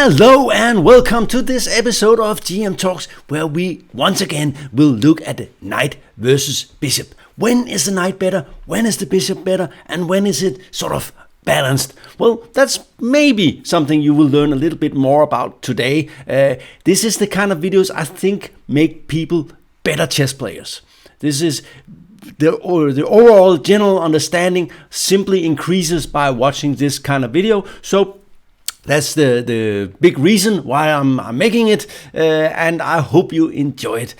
Hello and welcome to this episode of GM Talks, where we once again will look at the knight versus bishop. When is the knight better? When is the bishop better? And when is it sort of balanced? Well, that's maybe something you will learn a little bit more about today. This is the kind of videos I think make people better chess players. This is the overall general understanding simply increases by watching this kind of video. So that's the big reason why I'm making it, and I hope you enjoy it.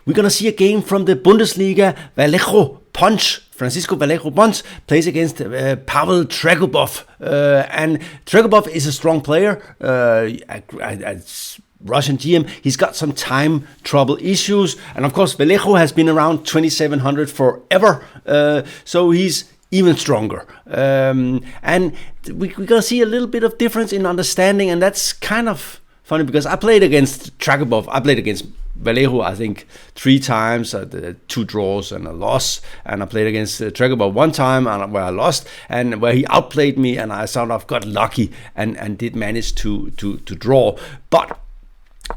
We're gonna see a game from the Bundesliga. Vallejo Pons, Francisco Vallejo Pons, plays against Pavel Tregubov, and Tregubov is a strong player. Russian GM, he's got some time trouble issues, and of course Vallejo has been around 2700 forever, so he's even stronger. And we're gonna see a little bit of difference in understanding, and that's kind of funny because I played against Tregubov. I played against Vallejo, I think 3 times, 2 draws and a loss, and I played against Tregubov 1 time where I lost, and where he outplayed me, and I sort of got lucky and did manage to draw. But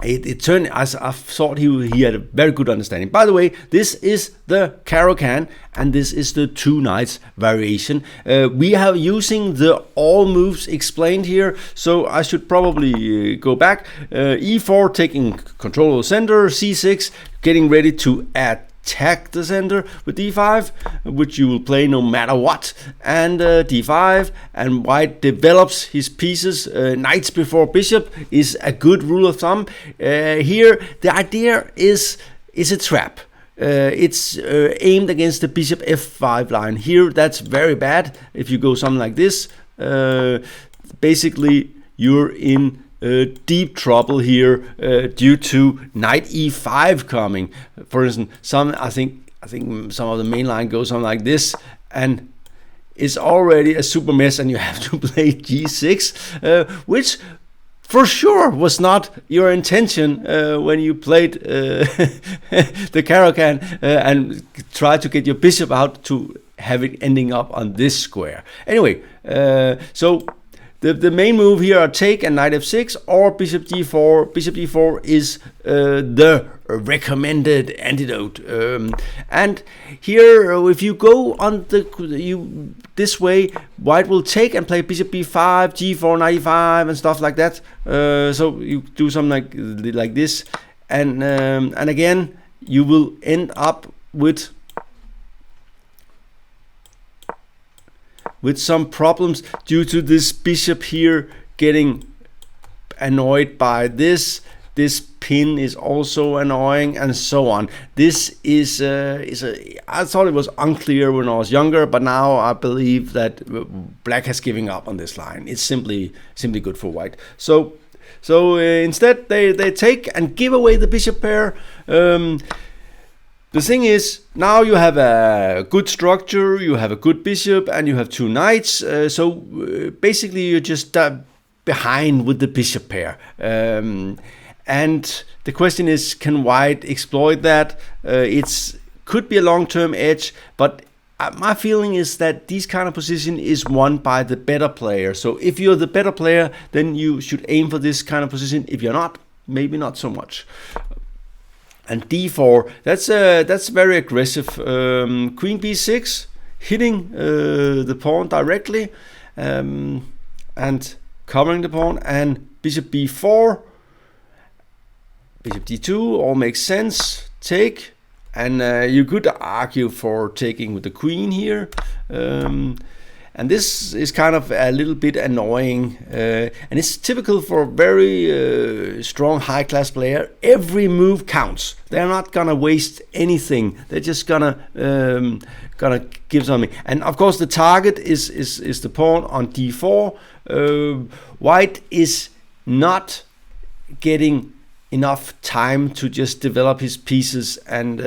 it turned, I thought he had a very good understanding. By the way, this is the Caro-Kann, and this is the 2 knights variation. We are using the all moves explained here, so I should probably go back. E4 taking control of the center, C6 getting ready to attack the center with D5, which you will play no matter what, and D5, and white develops his pieces. Knights before bishop is a good rule of thumb. Here the idea is a trap. It's aimed against the bishop f5 line. Here that's very bad. If you go something like this, basically you're in deep trouble here due to knight e5 coming. For instance, I think some of the main line goes something like this, and it's already a super mess, and you have to play g6, which for sure was not your intention when you played the Caro-Kann and tried to get your bishop out to have it ending up on this square. Anyway, so the main move here are take and knight f6 or bishop d4. Bishop d4 is the recommended antidote. And here, if you go on this way, white will take and play bishop b5, g4, knight e5, and stuff like that. So you do something like this, and again you will end up with some problems due to this bishop here getting annoyed by this. This pin is also annoying, and so on. This is I thought it was unclear when I was younger, but now I believe that black has given up on this line. It's simply good for white. So instead they take and give away the bishop pair. The thing is, now you have a good structure, you have a good bishop, and you have 2 knights. So basically you're just behind with the bishop pair. And the question is, can white exploit that? It could be a long-term edge, but my feeling is that this kind of position is won by the better player. So if you're the better player, then you should aim for this kind of position. If you're not, maybe not so much. And d4, that's very aggressive. Queen b6, hitting the pawn directly, and covering the pawn, and bishop b4, bishop d2, all makes sense. Take, and you could argue for taking with the queen here. And this is kind of a little bit annoying, and it's typical for a very strong high-class player. Every move counts. They're not gonna waste anything. They're just gonna give something. And of course, the target is the pawn on d4. White is not getting enough time to just develop his pieces and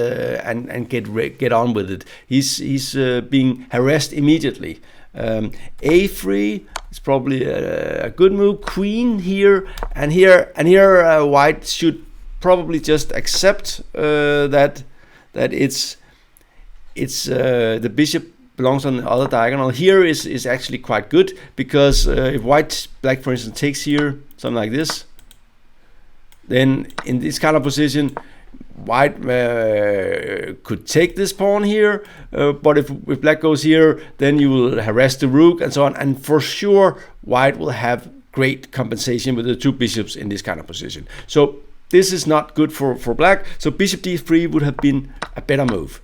get on with it. He's being harassed immediately. A3 is probably a good move. Queen here, and here white should probably just accept that it's the bishop belongs on the other diagonal here is actually quite good, because if black, for instance, takes here something like this, then in this kind of position, white could take this pawn here, but if black goes here, then you will harass the rook and so on, and for sure white will have great compensation with the two bishops in this kind of position. So this is not good for black, so bishop d3 would have been a better move.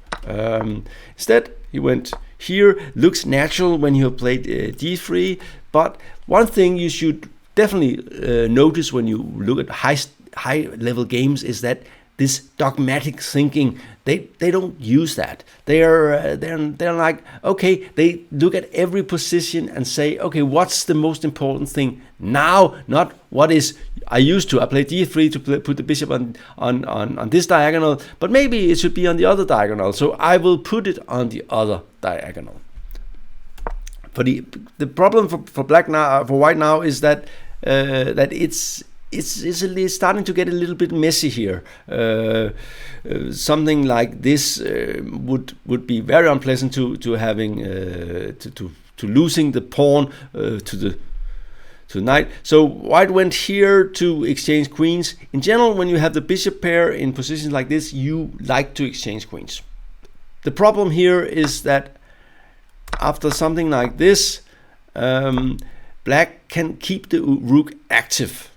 Instead, he went here. Looks natural when you have played d3, but one thing you should definitely notice when you look at high level games is that this dogmatic thinking, they don't use that. They're like, okay, they look at every position and say, okay, what's the most important thing now? Not what is I used to. I play d3 to put the bishop on this diagonal, but maybe it should be on the other diagonal. So I will put it on the other diagonal. For the problem for black now, for white now, is that it's starting to get a little bit messy here. Something like this would be very unpleasant to having to losing the pawn to knight. So white went here to exchange queens. In general, when you have the bishop pair in positions like this, you like to exchange queens. The problem here is that after something like this, black can keep the rook active.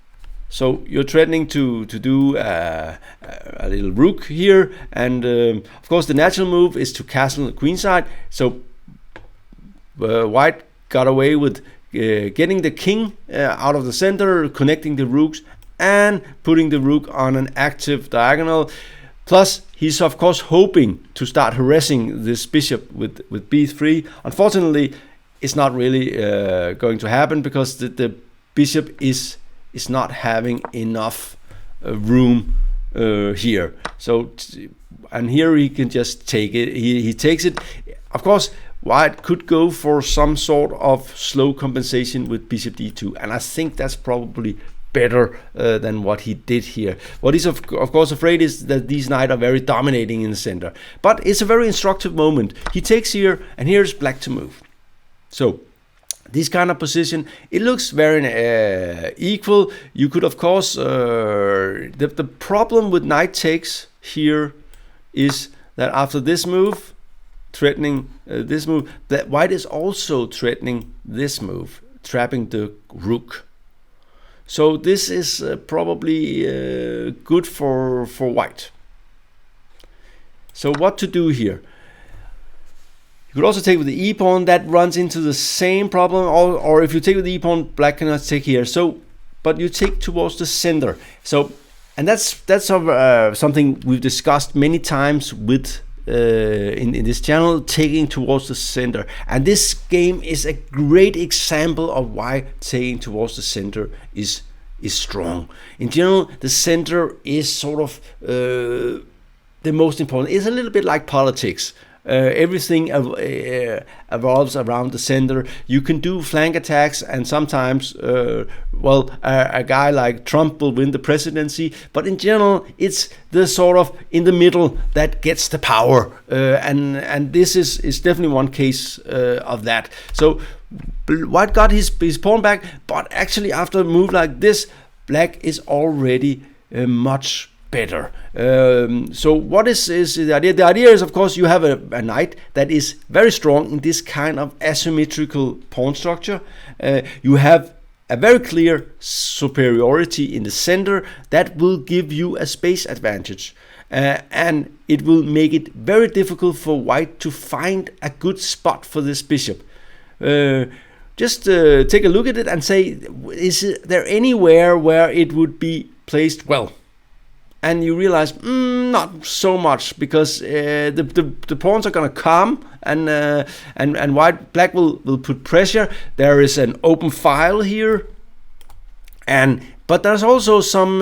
So you're threatening to do a little rook here, and of course the natural move is to castle the queen side. So white got away with getting the king out of the center, connecting the rooks, and putting the rook on an active diagonal. Plus, he's of course hoping to start harassing this bishop with b3. Unfortunately, it's not really going to happen, because the bishop is not having enough room here. So, and here he can just take it. He takes it. Of course, white could go for some sort of slow compensation with bishop d2, and I think that's probably better than what he did here. What he's of course afraid is that these knights are very dominating in the center. But it's a very instructive moment. He takes here, and here's black to move. So this kind of position, it looks very equal. You could of course, the problem with knight takes here is that after this move, threatening this move, that white is also threatening this move, trapping the rook. So this is probably good for white. So what to do here? You could also take with the e-pawn. That runs into the same problem, or if you take with the e-pawn, black cannot take here. So, but you take towards the center. So, and that's something we've discussed many times with in this channel, taking towards the center. And this game is a great example of why taking towards the center is strong. In general, the center is sort of the most important. It's a little bit like politics. Everything evolves around the center. You can do flank attacks, and sometimes, a guy like Trump will win the presidency. But in general, it's the sort of in the middle that gets the power, and this is definitely one case of that. So white got his pawn back, but actually after a move like this, black is already much better. So what is the idea? The idea is, of course, you have a knight that is very strong in this kind of asymmetrical pawn structure. You have a very clear superiority in the center that will give you a space advantage, and it will make it very difficult for white to find a good spot for this bishop. Just take a look at it and say, is there anywhere where it would be placed well? And you realize not so much, because the pawns are gonna come, and black will put pressure. There is an open file here, but there's also some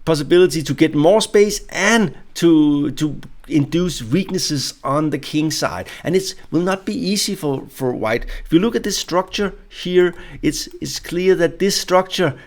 possibility to get more space and to induce weaknesses on the king side, and it will not be easy for white. If you look at this structure here, it's clear that this structure,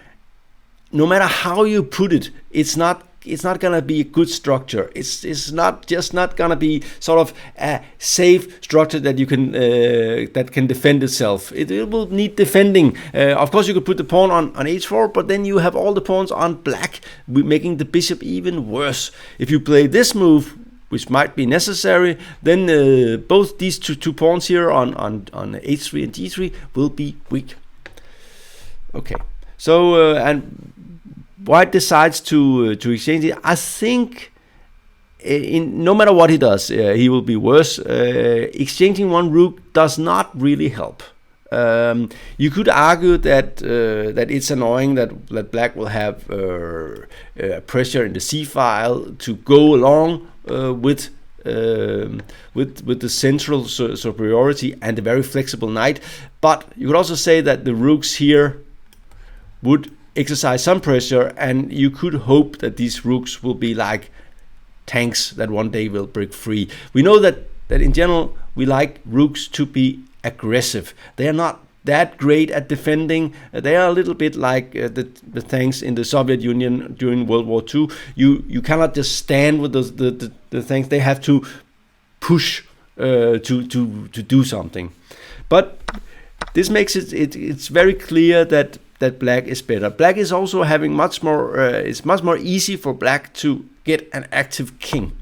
no matter how you put it, it's not not gonna be a good structure. It's not gonna be sort of a safe structure that you can that can defend itself. It will need defending. Of course, you could put the pawn on h4, but then you have all the pawns on black, making the bishop even worse. If you play this move, which might be necessary, then both these two pawns here on h3 and d3 will be weak. Okay, so and White decides to exchange it. I think no matter what he does, he will be worse. Exchanging one rook does not really help. You could argue that it's annoying that black will have pressure in the c file to go along with the central superiority and the very flexible knight. But you could also say that the rooks here would exercise some pressure, and you could hope that these rooks will be like tanks that one day will break free. We know that in general we like rooks to be aggressive. They are not that great at defending. They are a little bit like the tanks in the Soviet Union during World War II. You cannot just stand with the tanks. They have to push to do something. But this makes it's very clear that black is better. Black is also having much more. It's much more easy for black to get an active king.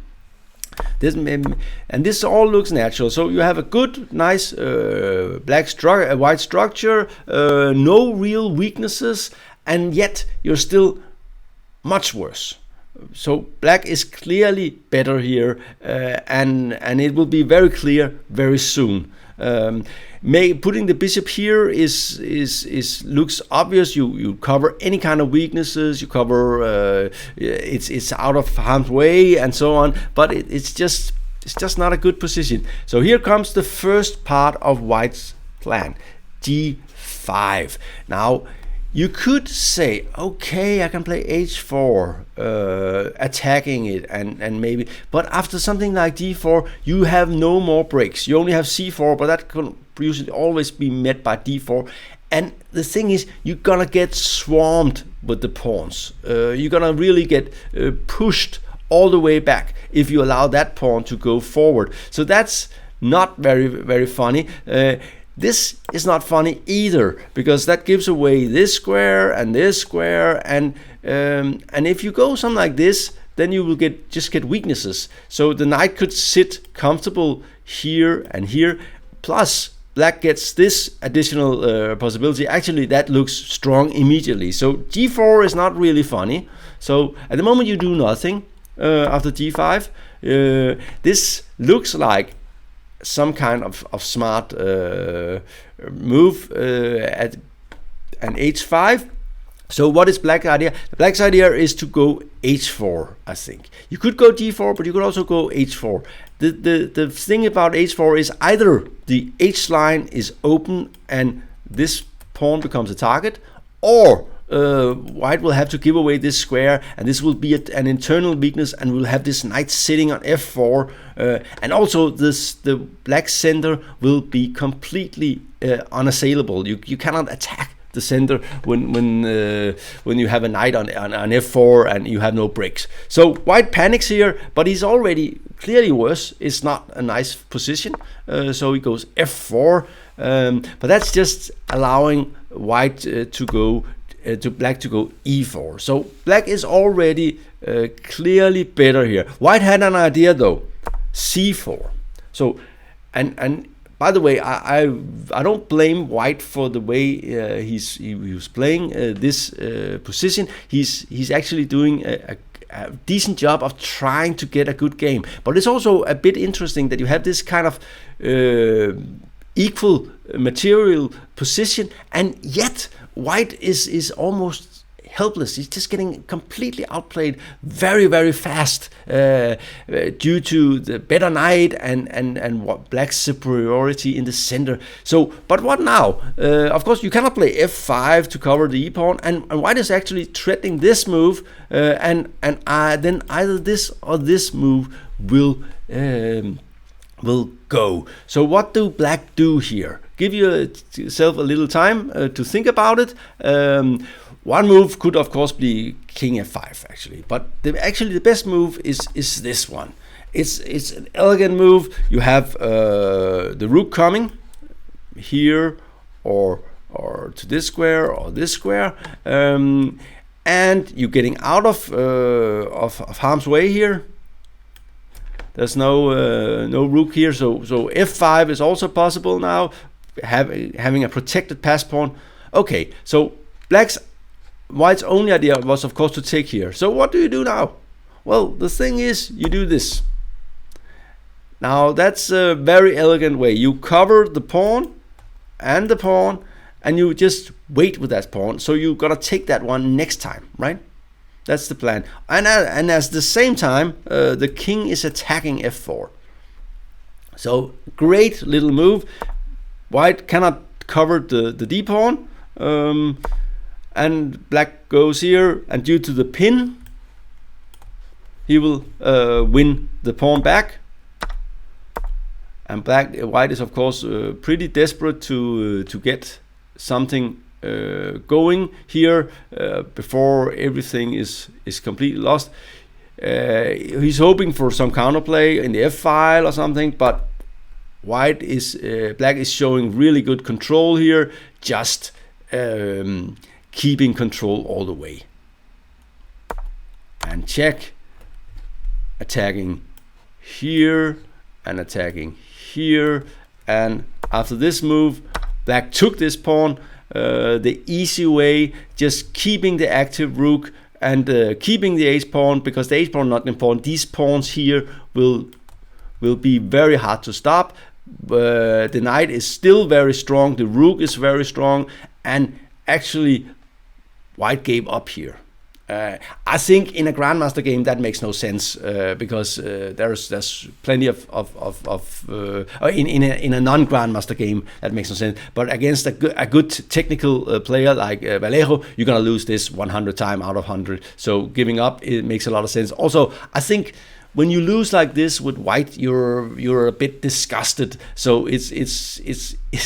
This all looks natural. So you have a good, nice white structure, no real weaknesses, and yet you're still much worse. So black is clearly better here, and it will be very clear very soon. Putting the bishop here looks obvious. You cover any kind of weaknesses. You cover it's out of harm's way and so on. But it's just not a good position. So here comes the first part of White's plan, d5. Now you could say, okay, I can play h4, attacking it and maybe, but after something like d4, you have no more breaks. You only have c4, but that can usually always be met by d4. And the thing is, you're gonna get swarmed with the pawns. You're gonna really get pushed all the way back if you allow that pawn to go forward. So that's not very, very funny. This is not funny either, because that gives away this square, and if you go something like this, then you will just get weaknesses. So the knight could sit comfortable here and here, plus black gets this additional possibility. Actually, that looks strong immediately. So g4 is not really funny. So at the moment you do nothing after g5. This looks like some kind of smart move at an h5. So what is black's idea? The black's idea is to go h4, I think. You could go d4, but you could also go h4. The thing about h4 is either the h line is open and this pawn becomes a target, or White will have to give away this square, and this will be an internal weakness, and we'll have this knight sitting on f4, and also the black center will be completely unassailable. You cannot attack the center when you have a knight on f4 and you have no breaks. So White panics here, but he's already clearly worse. It's not a nice position, so he goes f4, but that's just allowing White to go to black to go e4. So black is already clearly better here. White had an idea though, c4. So and by the way, I don't blame White for the way he was playing this position. He's actually doing a decent job of trying to get a good game. But it's also a bit interesting that you have this kind of equal material position, and yet White is almost helpless. He's just getting completely outplayed very, very fast due to the better knight and what black's superiority in the center. So, but what now? Of course, you cannot play f5 to cover the e-pawn, and White is actually threatening this move, and then either this or this move will go. So what do black do here? Give yourself a little time to think about it. one move could of course be king f5 actually, but the best move is this one. It's an elegant move. You have the rook coming here, or to this square or this square, and you're getting out of harm's way here. There's no rook here, so f5 is also possible now, having a protected pass pawn. Okay, so white's only idea was of course to take here. So what do you do now? Well, the thing is, you do this. Now that's a very elegant way. You cover the pawn and the pawn, and you just wait with that pawn. So you gotta take that one next time, right? That's the plan. And at the same time, the king is attacking f4. So great little move. White cannot cover the d pawn, and black goes here, and due to the pin, he will win the pawn back. And white is of course pretty desperate to get something going here before everything is completely lost. He's hoping for some counterplay in the f file or something, but black is showing really good control here, just keeping control all the way. And check, attacking here and attacking here, and after this move, black took this pawn the easy way, just keeping the active rook and keeping the ace pawn, because the ace pawn not important. These pawns here will be very hard to stop. The knight is still very strong, the rook is very strong, and actually white gave up here. I think in a grandmaster game that makes no sense, because there's plenty of in a non-grandmaster game that makes no sense. But against a good technical player like Vallejo, you're gonna lose this 100 times out of 100. So giving up, it makes a lot of sense. Also, I think when you lose like this with white, you're a bit disgusted. So it's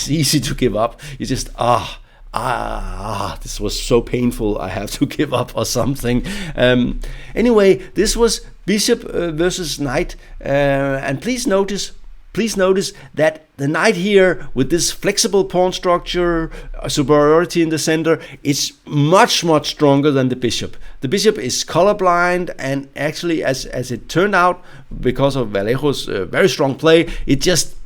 easy to give up. You just this was so painful, I have to give up or something. Anyway, this was bishop versus knight, and please notice that the knight here, with this flexible pawn structure, superiority in the center, is much stronger than the bishop. The bishop is colorblind, and actually, as it turned out, because of Vallejo's very strong play, it just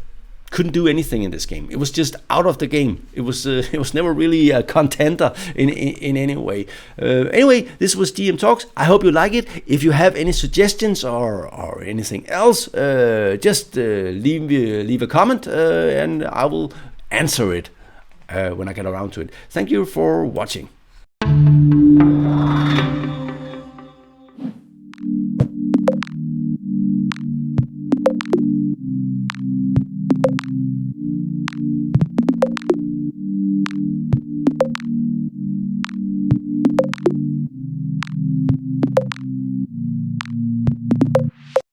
couldn't do anything in this game. It was just out of the game. It was never really a contender in any way. Anyway, this was DM Talks. I hope you like it. If you have any suggestions or anything else, just leave a comment, and I will answer it when I get around to it. Thank you for watching.